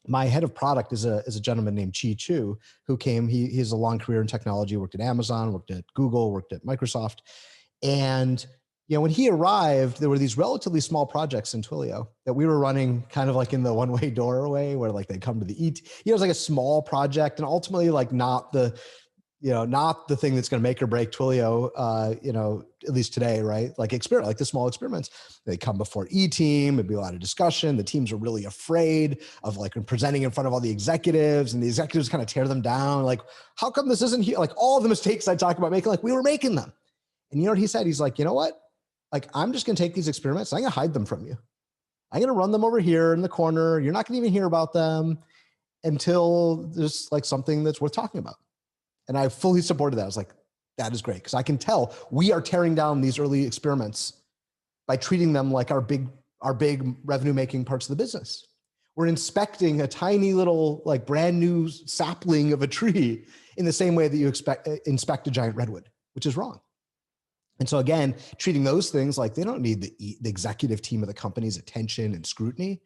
my head of product is a gentleman named Chi Chu, who came, he has a long career in technology, worked at Amazon, worked at Google, worked at Microsoft. And when he arrived, there were these relatively small projects in Twilio that we were running kind of like in the one-way doorway where like they come to the it was like a small project and ultimately like not the thing that's going to make or break Twilio, at least today, right? Like like the small experiments, they come before team, it'd be a lot of discussion. The teams are really afraid of like presenting in front of all the executives and the executives kind of tear them down. Like, how come this isn't here? Like all the mistakes I talk about making, like we were making them. And you know what he said? He's like, you know what? Like, I'm just going to take these experiments. I'm going to hide them from you. I'm going to run them over here in the corner. You're not going to even hear about them until there's like something that's worth talking about. And I fully supported that. I was like, that is great. Because I can tell we are tearing down these early experiments by treating them like our big revenue making parts of the business. We're inspecting a tiny little like brand new sapling of a tree in the same way that you inspect a giant redwood, which is wrong. And so again, treating those things like they don't need the executive team of the company's attention and scrutiny.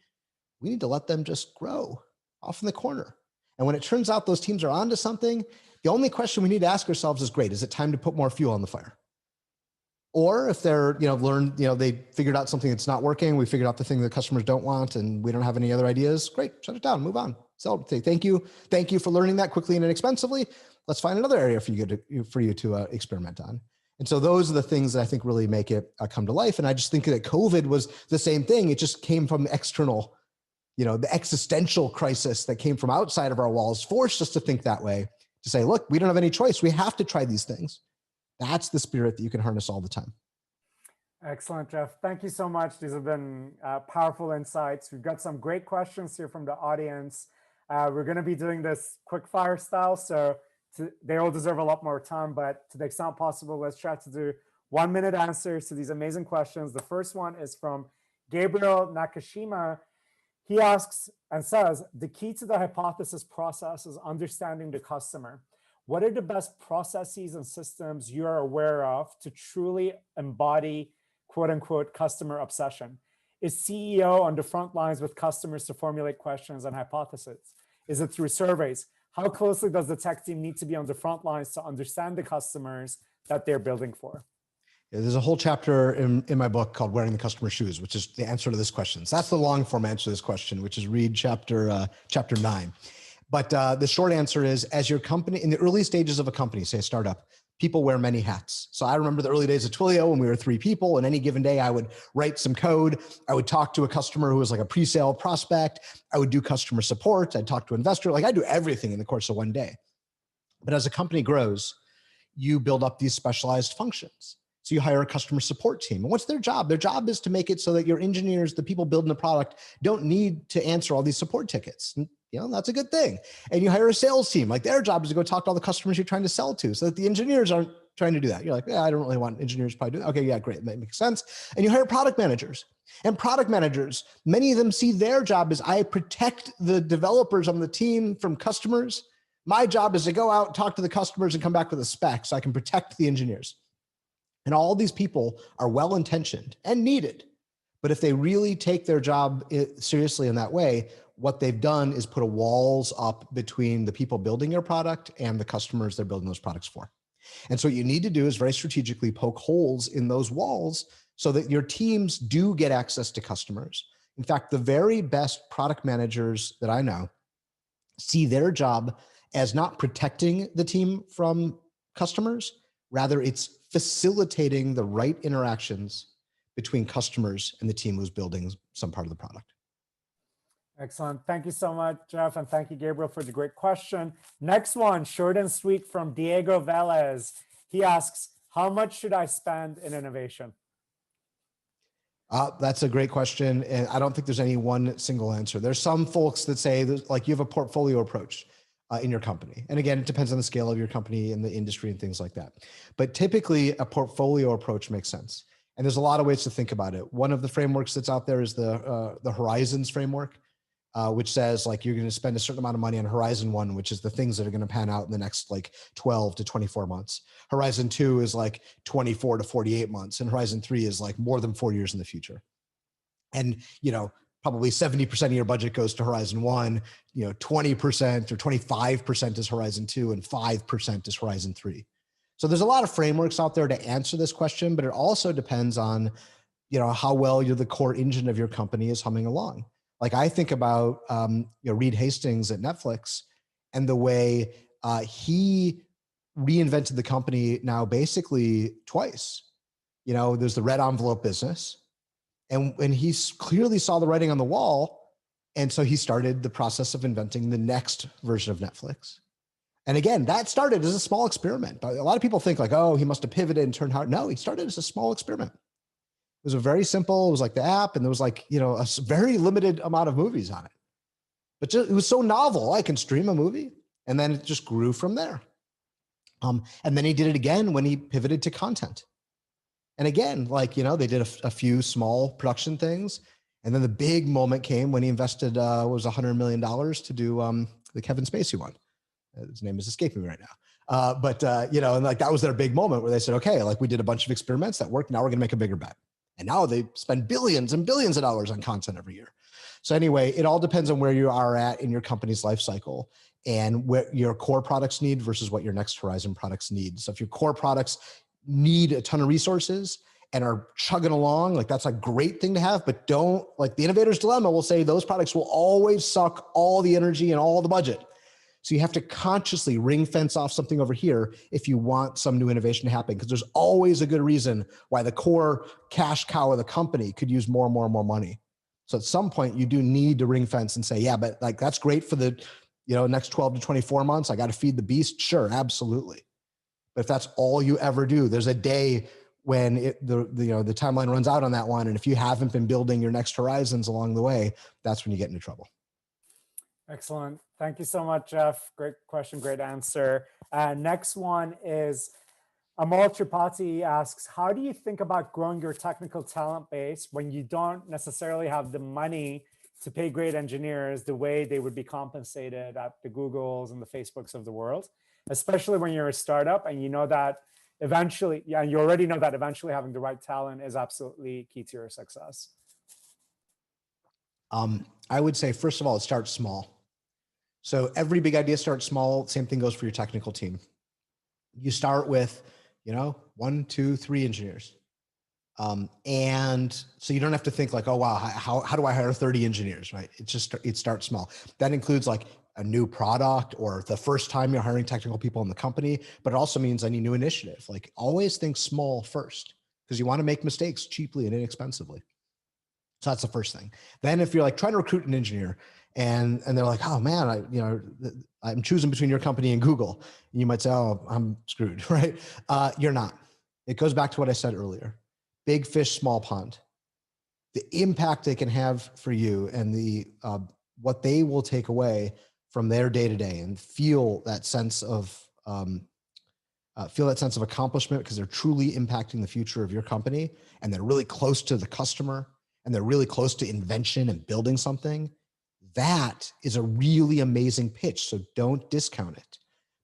We need to let them just grow off in the corner. And when it turns out those teams are onto something, the only question we need to ask ourselves is, great, is it time to put more fuel on the fire? Or if they're, they figured out something that's not working, we figured out the thing that customers don't want and we don't have any other ideas, great, shut it down, move on. So thank you for learning that quickly and inexpensively. Let's find another area for you to experiment on. And so those are the things that I think really make it come to life. And I just think that COVID was the same thing. It just came from the external, the existential crisis that came from outside of our walls, forced us to think that way, to say, look, we don't have any choice. We have to try these things. That's the spirit that you can harness all the time. Excellent, Jeff. Thank you so much. These have been powerful insights. We've got some great questions here from the audience. We're going to be doing this quick fire style, so they all deserve a lot more time, but to the extent possible, let's try to do 1-minute answers to these amazing questions. The first one is from Gabriel Nakashima. He asks and says, the key to the hypothesis process is understanding the customer. What are the best processes and systems you are aware of to truly embody quote unquote customer obsession? Is CEO on the front lines with customers to formulate questions and hypotheses? Is it through surveys? How closely does the tech team need to be on the front lines to understand the customers that they're building for? Yeah, there's a whole chapter in my book called Wearing the Customer's Shoes, which is the answer to this question. So that's the long form answer to this question, which is read chapter 9. But the short answer is, as your company, in the early stages of a company, say a startup, people wear many hats. So I remember the early days of Twilio when we were 3 people, and any given day I would write some code. I would talk to a customer who was like a pre-sale prospect. I would do customer support. I'd talk to an investor. Like I do everything in the course of one day. But as a company grows, you build up these specialized functions. So you hire a customer support team. And what's their job? Their job is to make it so that your engineers, the people building the product, don't need to answer all these support tickets. And, that's a good thing. And you hire a sales team. Like their job is to go talk to all the customers you're trying to sell to so that the engineers aren't trying to do that. You're like, yeah, I don't really want engineers to probably do that. Okay, yeah, great. That makes sense. And you hire product managers. And product managers, many of them see their job as I protect the developers on the team from customers. My job is to go out, talk to the customers and come back with a spec so I can protect the engineers. And all these people are well-intentioned and needed. But if they really take their job seriously in that way, what they've done is put walls up between the people building your product and the customers they're building those products for. And so what you need to do is very strategically poke holes in those walls so that your teams do get access to customers. In fact, the very best product managers that I know see their job as not protecting the team from customers, rather it's facilitating the right interactions between customers and the team who's building some part of the product. Excellent. Thank you so much, Jeff. And thank you, Gabriel, for the great question. Next one, short and sweet from Diego Velez. He asks, how much should I spend in innovation? That's a great question. And I don't think there's any one single answer. There's some folks that say like you have a portfolio approach in your company. And again, it depends on the scale of your company and the industry and things like that. But typically a portfolio approach makes sense. And there's a lot of ways to think about it. One of the frameworks that's out there is the Horizons framework, which says like you're going to spend a certain amount of money on Horizon 1, which is the things that are going to pan out in the next like 12 to 24 months. Horizon 2 is like 24 to 48 months. And Horizon 3 is like more than 4 years in the future. And, probably 70% of your budget goes to Horizon 1, 20% or 25% is Horizon 2, and 5% is Horizon 3. So there's a lot of frameworks out there to answer this question, but it also depends on, how well the core engine of your company is humming along. Like I think about, Reed Hastings at Netflix and the way he reinvented the company now basically twice. There's the red envelope business. And when he clearly saw the writing on the wall, and so he started the process of inventing the next version of Netflix. And again, that started as a small experiment. But a lot of people think like, oh, he must have pivoted and turned hard. No, he started as a small experiment. It was a very simple, it was like the app, and there was like, a very limited amount of movies on it. But it was so novel, I can stream a movie. And then it just grew from there. And then he did it again when he pivoted to content. And again, they did a few small production things. And then the big moment came when he invested, was $100 million to do the Kevin Spacey one. His name is escaping me right now. But that was their big moment where they said, okay, we did a bunch of experiments that worked. Now we're going to make a bigger bet. And now they spend billions and billions of dollars on content every year. So anyway, it all depends on where you are at in your company's life cycle and what your core products need versus what your next horizon products need. So if your core products need a ton of resources and are chugging along, that's a great thing to have, but don't, the innovator's dilemma will say those products will always suck all the energy and all the budget. So you have to consciously ring fence off something over here if you want some new innovation to happen, because there's always a good reason why the core cash cow of the company could use more and more and more money. So at some point you do need to ring fence and say, yeah, but that's great for the next 12 to 24 months. I got to feed the beast. Sure, absolutely. But if that's all you ever do, there's a day when the timeline runs out on that one. And if you haven't been building your next horizons along the way, that's when you get into trouble. Excellent. Thank you so much, Jeff. Great question, great answer. Next one is Amal Tripathi asks, how do you think about growing your technical talent base when you don't necessarily have the money to pay great engineers the way they would be compensated at the Googles and the Facebooks of the world, especially when you're a startup and you already know that eventually having the right talent is absolutely key to your success? I would say, first of all, it starts small. So every big idea starts small. Same thing goes for your technical team. You start with, 1, 2, 3 engineers. And so you don't have to think oh, wow, how do I hire 30 engineers, right? It starts small. That includes a new product or the first time you're hiring technical people in the company, but it also means any new initiative. Always think small first, because you want to make mistakes cheaply and inexpensively. So that's the first thing. Then if you're trying to recruit an engineer and they're like, oh man, I'm choosing between your company and Google. And you might say, oh, I'm screwed, right? You're not. It goes back to what I said earlier. Big fish, small pond. The impact they can have for you and what they will take away from their day-to-day and feel that sense of accomplishment because they're truly impacting the future of your company and they're really close to the customer and they're really close to invention and building something. That is a really amazing pitch. So don't discount it.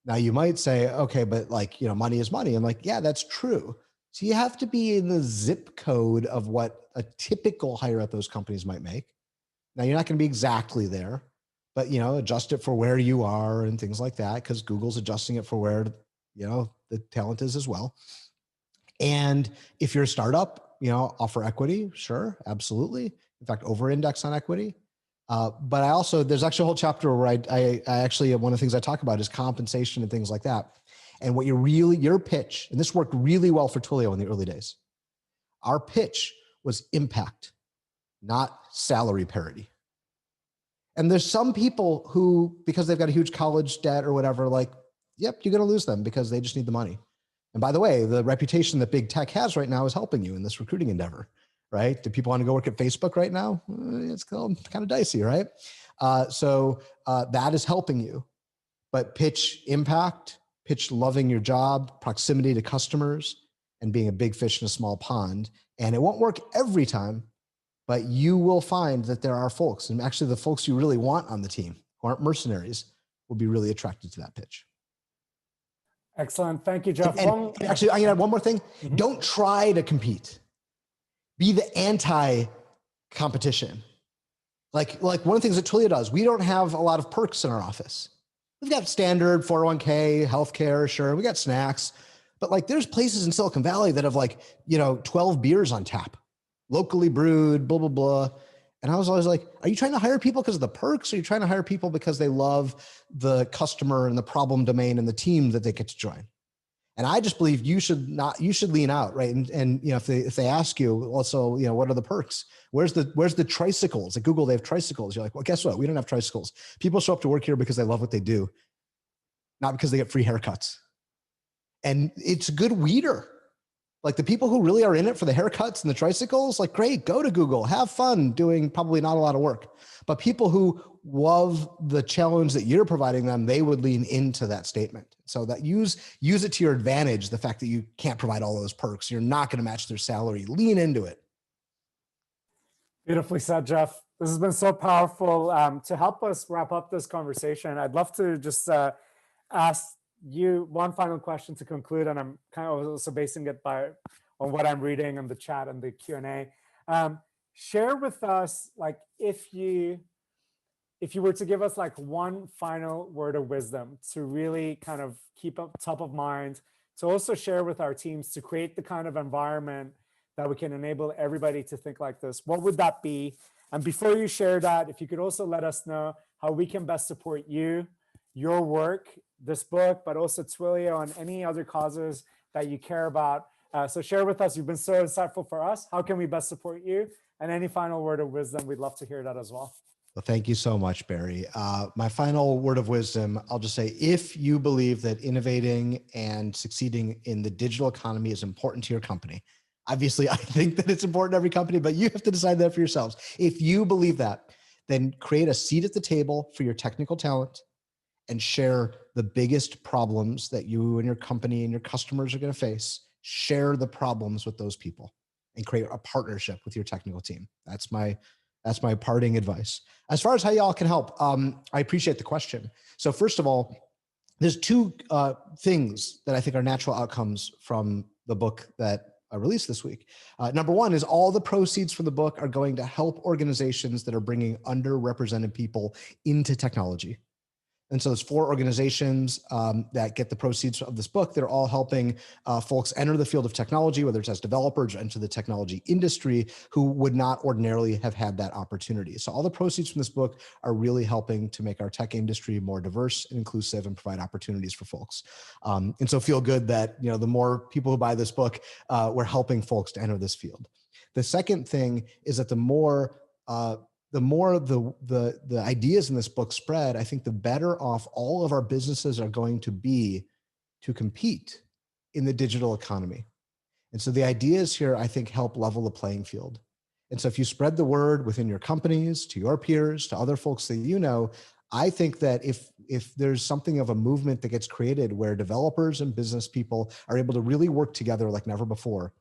Now you might say, okay, but money is money. I'm yeah, that's true. So you have to be in the zip code of what a typical hire at those companies might make. Now you're not going to be exactly there, but adjust it for where you are and things like that, because Google's adjusting it for where the talent is as well. And if you're a startup, offer equity. Sure, absolutely. In fact, over-index on equity. But there's actually a whole chapter where I actually, one of the things I talk about is compensation and things like that. And what your pitch, and this worked really well for Twilio in the early days. Our pitch was impact, not salary parity. And there's some people who, because they've got a huge college debt or whatever, yep, you're going to lose them because they just need the money. And by the way, the reputation that big tech has right now is helping you in this recruiting endeavor, right? Do people want to go work at Facebook right now? It's kind of dicey, right? So that is helping you. But pitch impact, pitch loving your job, proximity to customers, and being a big fish in a small pond. And it won't work every time, but you will find that there are folks, and actually the folks you really want on the team who aren't mercenaries will be really attracted to that pitch. Excellent. Thank you, Jeff. And actually, I'm going to add one more thing. Mm-hmm. Don't try to compete. Be the anti-competition. Like one of the things that Twilio does, we don't have a lot of perks in our office. We've got standard 401k, healthcare, sure. We got snacks, But like there's places in Silicon Valley that have like, 12 beers on tap, locally brewed, blah, blah, blah. And I was always like, are you trying to hire people because of the perks? Or are you trying to hire people because they love the customer and the problem domain and the team that they get to join? And I just believe you should lean out, right? And if they ask you, well, so, what are the perks? Where's the tricycles? At Google, they have tricycles. You're like, well, guess what? We don't have tricycles. People show up to work here because they love what they do, not because they get free haircuts. And it's a good weeder. Like the people who really are in it for the haircuts and the tricycles, like, great, go to Google, have fun doing probably not a lot of work. But people who love the challenge that you're providing them, they would lean into that statement. So that use it to your advantage, the fact that you can't provide all those perks, you're not going to match their salary, lean into it. Beautifully said, Jeff. This has been so powerful. To help us wrap up this conversation, I'd love to just ask you one final question to conclude, and I'm kind of also basing it on what I'm reading in the chat and the Q&A. Share with us, like, if you were to give us like one final word of wisdom to really kind of keep up top of mind, to also share with our teams to create the kind of environment that we can enable everybody to think like this, what would that be? And before you share that, if you could also let us know how we can best support you, your work, this book, but also Twilio and any other causes that you care about. So share with us. You've been so insightful for us. How can we best support you? And any final word of wisdom, we'd love to hear that as well. Well, thank you so much, Barry. My final word of wisdom, I'll just say, if you believe that innovating and succeeding in the digital economy is important to your company, obviously I think that it's important to every company, but you have to decide that for yourselves. If you believe that, then create a seat at the table for your technical talent and share the biggest problems that you and your company and your customers are going to face. Share the problems with those people and create a partnership with your technical team. That's my parting advice. As far as how y'all can help, I appreciate the question. So first of all, there's two things that I think are natural outcomes from the book that I released this week. Number one is all the proceeds from the book are going to help organizations that are bringing underrepresented people into technology. And so there's 4 organizations that get the proceeds of this book. They're all helping folks enter the field of technology, whether it's as developers or into the technology industry, who would not ordinarily have had that opportunity. So all the proceeds from this book are really helping to make our tech industry more diverse and inclusive and provide opportunities for folks. And so feel good that the more people who buy this book, we're helping folks to enter this field. The second thing is that the more the ideas in this book spread, I think the better off all of our businesses are going to be to compete in the digital economy. And so the ideas here, I think, help level the playing field. And so if you spread the word within your companies, to your peers, to other folks that I think that if there's something of a movement that gets created where developers and business people are able to really work together like never before,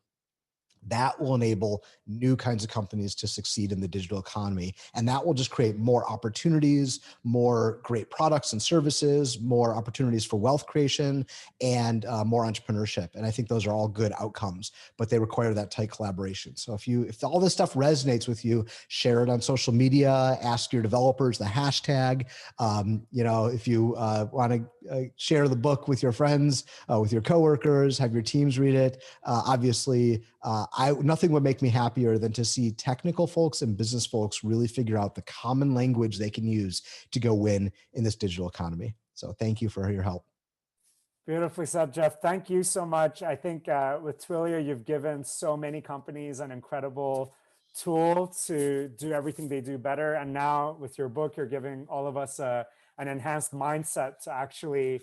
that will enable new kinds of companies to succeed in the digital economy. And that will just create more opportunities, more great products and services, more opportunities for wealth creation, and more entrepreneurship. And I think those are all good outcomes, but they require that tight collaboration. So if all this stuff resonates with you, share it on social media, ask your developers the hashtag. If you want to share the book with your friends, with your coworkers, have your teams read it. Obviously, nothing would make me happier than to see technical folks and business folks really figure out the common language they can use to go win in this digital economy. So thank you for your help. Beautifully said, Jeff. Thank you so much. I think with Twilio, you've given so many companies an incredible tool to do everything they do better. And now with your book, you're giving all of us an enhanced mindset to actually,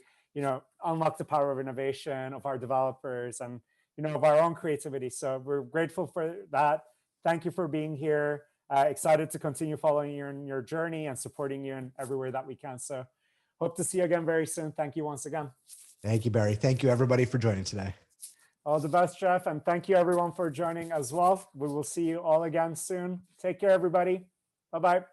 unlock the power of innovation of our developers and of our own creativity. So we're grateful for that. Thank you for being here. Excited to continue following you in your journey and supporting you in everywhere that we can. So hope to see you again very soon. Thank you once again. Thank you, Barry. Thank you, everybody, for joining today. All the best, Jeff. And thank you, everyone, for joining as well. We will see you all again soon. Take care, everybody. Bye-bye.